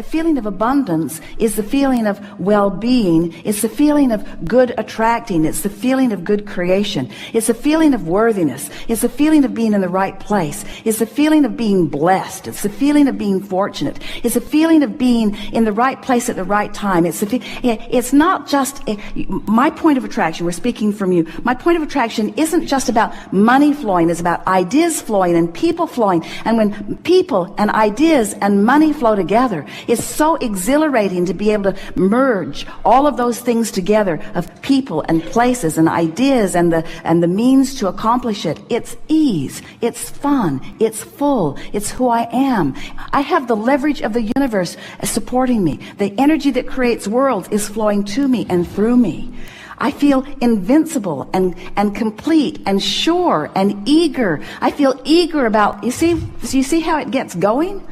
feeling of abundance is the feeling of well-being. It's the feeling of good attracting. It's the feeling of good creation. It's the feeling of worthiness. It's the feeling of being in the right place. It's the feeling of being blessed. It's the feeling of being fortunate. It's the feeling of being in the right place at the right time. It's not just my point of attraction. We're speaking from you. My point of attraction isn't just about money flowing. It's about ideas flowing and people flowing. And when people and ideas and money flow together, it's so exhilarating to be able to merge all of those things together, of people and places and ideas and the means to accomplish it. It's ease, it's fun, it's full, it's who I am. I have the leverage of the universe supporting me. The energy that creates worlds is flowing to me and through me. I feel invincible and complete and sure and eager. I feel eager about, you see how it gets going?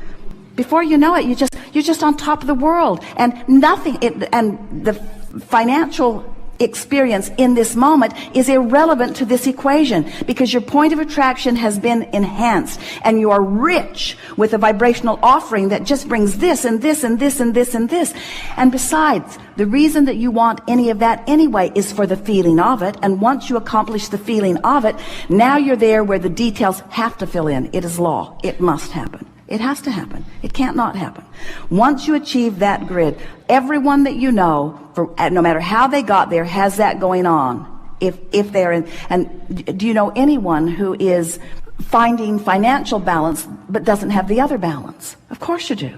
Before you know it, you're just on top of the world, and and the financial experience in this moment is irrelevant to this equation, because your point of attraction has been enhanced and you are rich with a vibrational offering that just brings this and this and this and this and this. And besides, the reason that you want any of that anyway is for the feeling of it. And once you accomplish the feeling of it, now you're there where the details have to fill in. It is law. It must happen. It has to happen. It can't not happen. Once you achieve that grid, everyone that you know, no matter how they got there, has that going on. If they're in, and do you know anyone who is finding financial balance but doesn't have the other balance? Of course you do.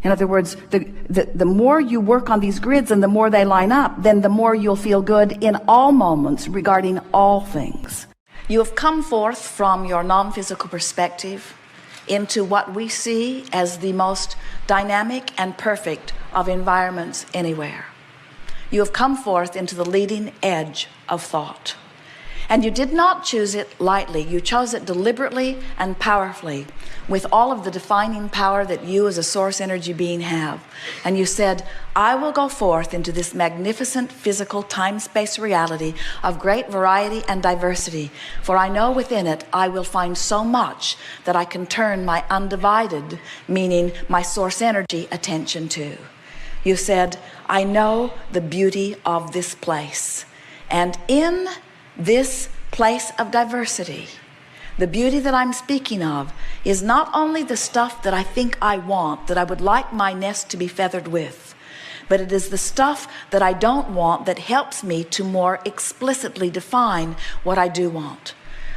In other words, the more you work on these grids and the more they line up, then the more you'll feel good in all moments regarding all things. You have come forth from your non-physical perspective into what we see as the most dynamic and perfect of environments anywhere. You have come forth into the leading edge of thought. And you did not choose it lightly. You chose it deliberately and powerfully, with all of the defining power that you as a source energy being have. And you said, I will go forth into this magnificent physical time-space reality of great variety and diversity, for I know within it I will find so much that I can turn my undivided, meaning my source energy, attention to. You said, I know the beauty of this place. And in this place of diversity, the beauty that I'm speaking of is not only the stuff that I think I want, that I would like my nest to be feathered with, but it is the stuff that I don't want that helps me to more explicitly define what I do want.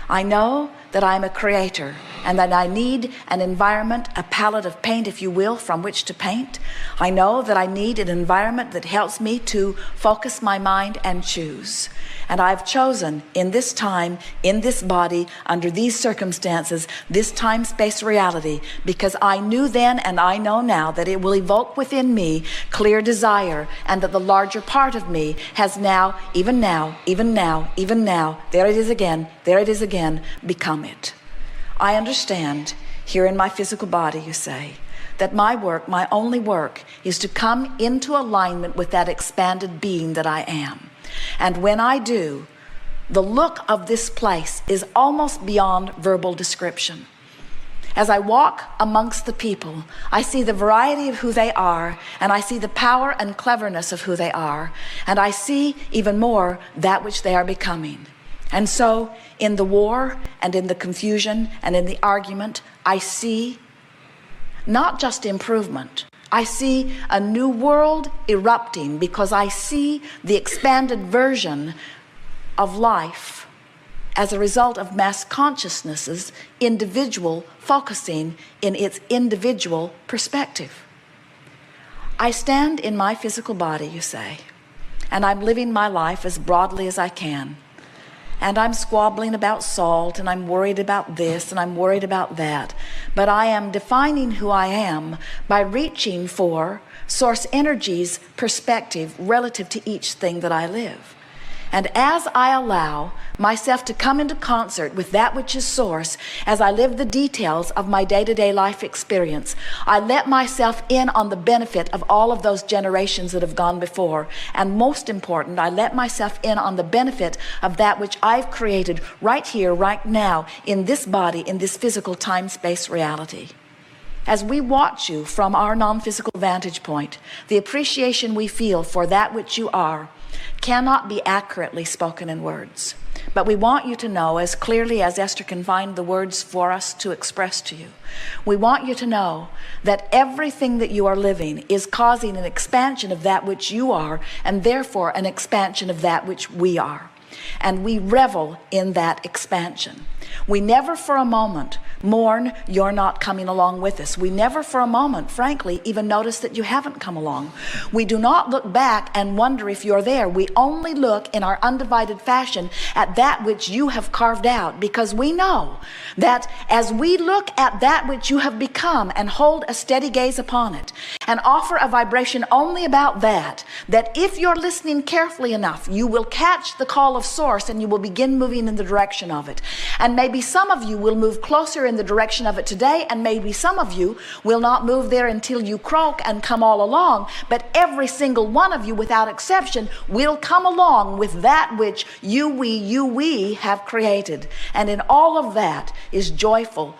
I know that I'm a creator and that I need an environment, a palette of paint, if you will, from which to paint. I know that I need an environment that helps me to focus my mind and choose. And I've chosen in this time, in this body, under these circumstances, this time-space reality, because I knew then and I know now that it will evoke within me clear desire, and that the larger part of me has now, even now, there it is again, become it. I understand, here in my physical body, you say, that my work, my only work, is to come into alignment with that expanded being that I am. And when I do, the look of this place is almost beyond verbal description. As I walk amongst the people, I see the variety of who they are, and I see the power and cleverness of who they are, and I see even more that which they are becoming. And so, in the war and in the confusion and in the argument, I see not just improvement. I see a new world erupting, because I see the expanded version of life as a result of mass consciousness's individual focusing in its individual perspective. I stand in my physical body, you say, and I'm living my life as broadly as I can. And I'm squabbling about salt, and I'm worried about this, and I'm worried about that. But I am defining who I am by reaching for source energy's perspective relative to each thing that I live. And as I allow myself to come into concert with that which is source, as I live the details of my day-to-day life experience, I let myself in on the benefit of all of those generations that have gone before. And most important, I let myself in on the benefit of that which I've created right here, right now, in this body, in this physical time-space reality. as we watch you from our non-physical vantage point, the appreciation we feel for that which you are cannot be accurately spoken in words. But we want you to know, as clearly as Esther can find the words for us to express to you, we want you to know that everything that you are living is causing an expansion of that which you are, and therefore an expansion of that which we are. And we revel in that expansion. We never for a moment mourn you're not coming along with us. We never for a moment, frankly, even notice that you haven't come along. We do not look back and wonder if you're there. We only look in our undivided fashion at that which you have carved out, because we know that as we look at that which you have become and hold a steady gaze upon it and offer a vibration only about that, that if you're listening carefully enough, you will catch the call of source and you will begin moving in the direction of it. And maybe some of you will move closer in the direction of it today, and maybe some of you will not move there until you croak and come all along, but every single one of you without exception will come along with that which we have created. And in all of that is joyful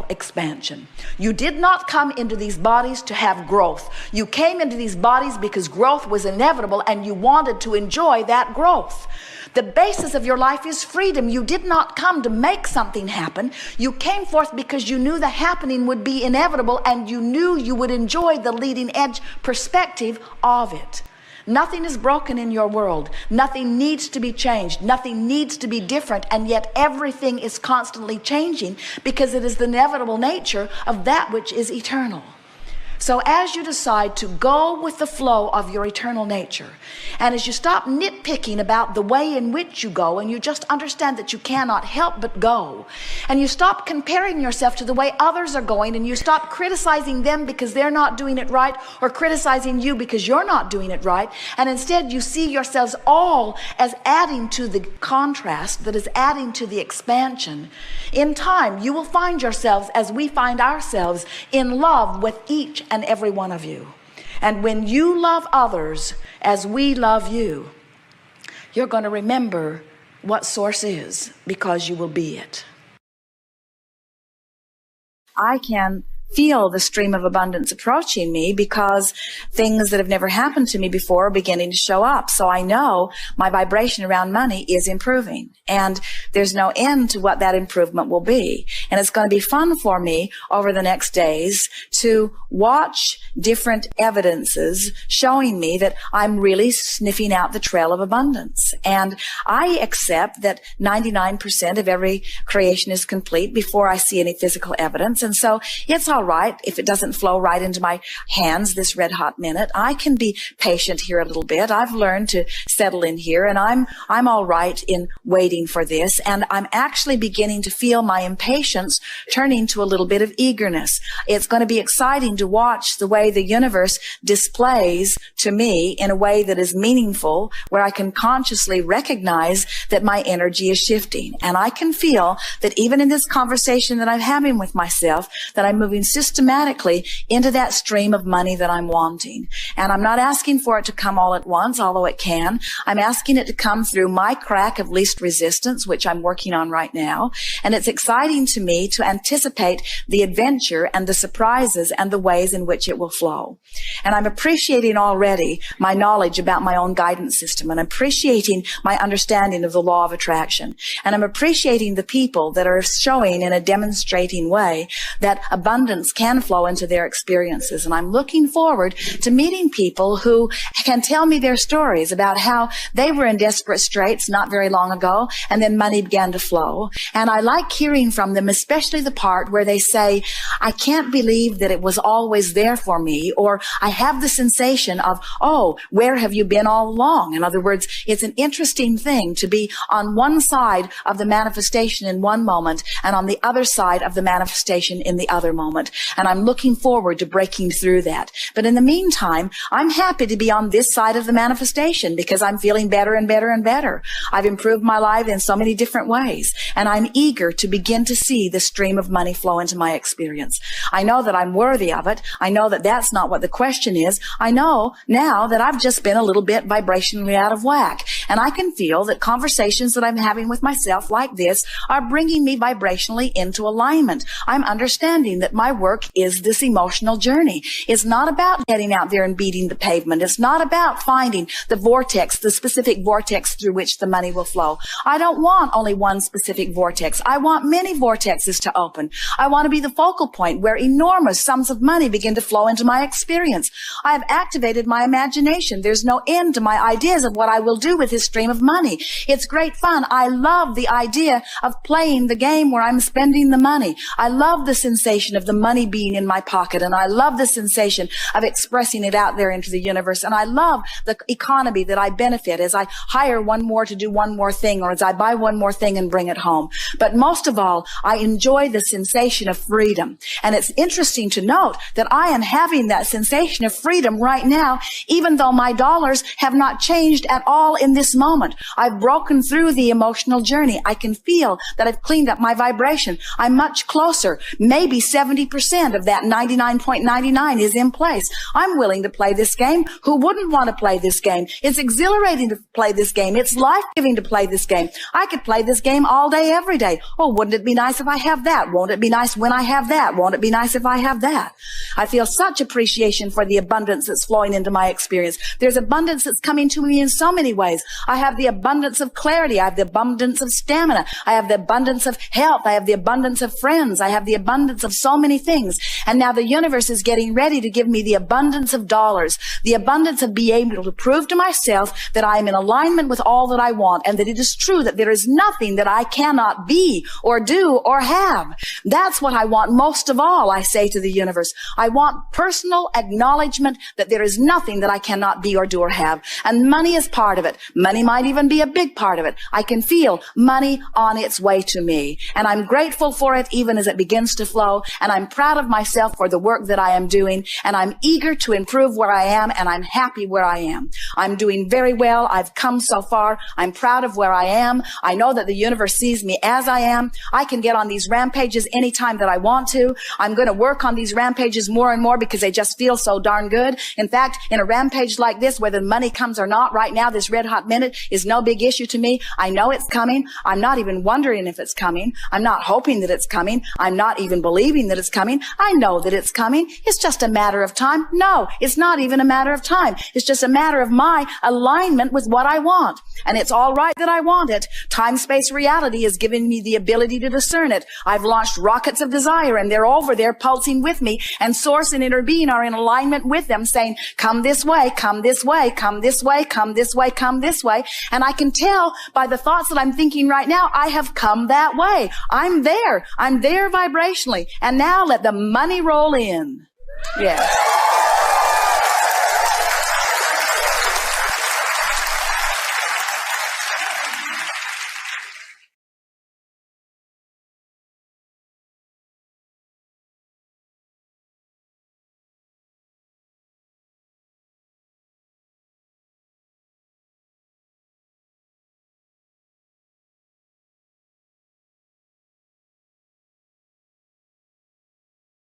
expansion. You did not come into these bodies to have growth. You came into these bodies because growth was inevitable and you wanted to enjoy that growth. The basis of your life is freedom. You did not come to make something happen. You came forth because you knew the happening would be inevitable and you knew you would enjoy the leading edge perspective of it. Nothing is broken in your world. Nothing needs to be changed. Nothing needs to be different. And yet everything is constantly changing because it is the inevitable nature of that which is eternal. So as you decide to go with the flow of your eternal nature, and as you stop nitpicking about the way in which you go, and you just understand that you cannot help but go, and you stop comparing yourself to the way others are going, and you stop criticizing them because they're not doing it right, or criticizing you because you're not doing it right, and instead you see yourselves all as adding to the contrast that is adding to the expansion, in time you will find yourselves, as we find ourselves, in love with each and every one of you. And when you love others as we love you, you're going to remember what source is, because you will be it. I can feel the stream of abundance approaching me because things that have never happened to me before are beginning to show up. So I know my vibration around money is improving, and there's no end to what that improvement will be. And it's going to be fun for me over the next days to watch different evidences showing me that I'm really sniffing out the trail of abundance. And I accept that 99% of every creation is complete before I see any physical evidence. And so it's all right if it doesn't flow right into my hands this red hot minute. I can be patient here a little bit. I've learned to settle in here, and I'm all right in waiting for this. And I'm actually beginning to feel my impatience turning to a little bit of eagerness. It's going to be exciting to watch the way the universe displays to me in a way that is meaningful, where I can consciously recognize that my energy is shifting. And I can feel that even in this conversation that I'm having with myself, that I'm moving systematically into that stream of money that I'm wanting. And I'm not asking for it to come all at once, although it can. I'm asking it to come through my crack of least resistance, which I'm working on right now. And it's exciting to me to anticipate the adventure and the surprises and the ways in which it will flow. And I'm appreciating already my knowledge about my own guidance system, and appreciating my understanding of the law of attraction. And I'm appreciating the people that are showing in a demonstrating way that abundance can flow into their experiences. And I'm looking forward to meeting people who can tell me their stories about how they were in desperate straits not very long ago, and then money began to flow. And I like hearing from them, especially the part where they say, I can't believe that it was always there for me, or I have the sensation of, oh, where have you been all along? In other words, it's an interesting thing to be on one side of the manifestation in one moment and on the other side of the manifestation in the other moment. And I'm looking forward to breaking through that. But in the meantime, I'm happy to be on this side of the manifestation because I'm feeling better and better and better. I've improved my life in so many different ways, and I'm eager to begin to see the stream of money flow into my experience. I know that I'm worthy of it. I know that that's not what the question is. I know now that I've just been a little bit vibrationally out of whack. And I can feel that conversations that I'm having with myself like this are bringing me vibrationally into alignment. I'm understanding that my work is this emotional journey. It's not about getting out there and beating the pavement. It's not about finding the vortex, the specific vortex through which the money will flow. I don't want only one specific vortex. I want many vortexes to open. I want to be the focal point where enormous sums of money begin to flow into my experience. I have activated my imagination. There's no end to my ideas of what I will do with this stream of money. It's great fun. I love the idea of playing the game where I'm spending the money. I love the sensation of the money being in my pocket, and I love the sensation of expressing it out there into the universe. And I love the economy that I benefit as I hire one more to do one more thing, or as I buy one more thing and bring it home. But most of all, I enjoy the sensation of freedom. And it's interesting to note that I am having that sensation of freedom right now, even though my dollars have not changed at all in this moment. I've broken through the emotional journey. I can feel that I've cleaned up my vibration. I'm much closer. Maybe 70% of that 99.99 is in place. I'm willing to play this game. Who wouldn't want to play this game? It's exhilarating to play this game. It's life-giving to play this game. I could play this game all day, every day. Oh, wouldn't it be nice if I have that? Won't it be nice when I have that? Won't it be nice if I have that? I feel such appreciation for the abundance that's flowing into my experience. There's abundance that's coming to me in so many ways. I have the abundance of clarity. I have the abundance of stamina. I have the abundance of health. I have the abundance of friends. I have the abundance of so many things. And now the universe is getting ready to give me the abundance of dollars, the abundance of being able to prove to myself that I am in alignment with all that I want, and that it is true that there is nothing that I cannot be or do or have. That's what I want most of all, I say to the universe. I want personal acknowledgement that there is nothing that I cannot be or do or have. And money is part of it. Money might even be a big part of it. I can feel money on its way to me. And I'm grateful for it even as it begins to flow. And I'm proud of myself for the work that I am doing. And I'm eager to improve where I am. And I'm happy where I am. I'm doing very well. I've come so far. I'm proud of where I am. I know that the universe sees me as I am. I can get on these rampages anytime that I want to. I'm going to work on these rampages more and more because they just feel so darn good. In fact, in a rampage like this, whether money comes or not, right now, this red hot minute is no big issue to me. I know it's coming. I'm not even wondering if it's coming. I'm not hoping that it's coming. I'm not even believing that it's coming. I know that it's coming. It's just a matter of time. No, it's not even a matter of time. It's just a matter of my alignment with what I want. And it's all right that I want it. Time-space reality is giving me the ability to discern it. I've launched rockets of desire, and they're over there pulsing with me, and source and inner being are in alignment with them, saying, come this way, come this way, come this way, come this way, come this way. And I can tell by the thoughts that I'm thinking right now, I have come that way. I'm there. I'm there vibrationally. And now let the money roll in. Yeah.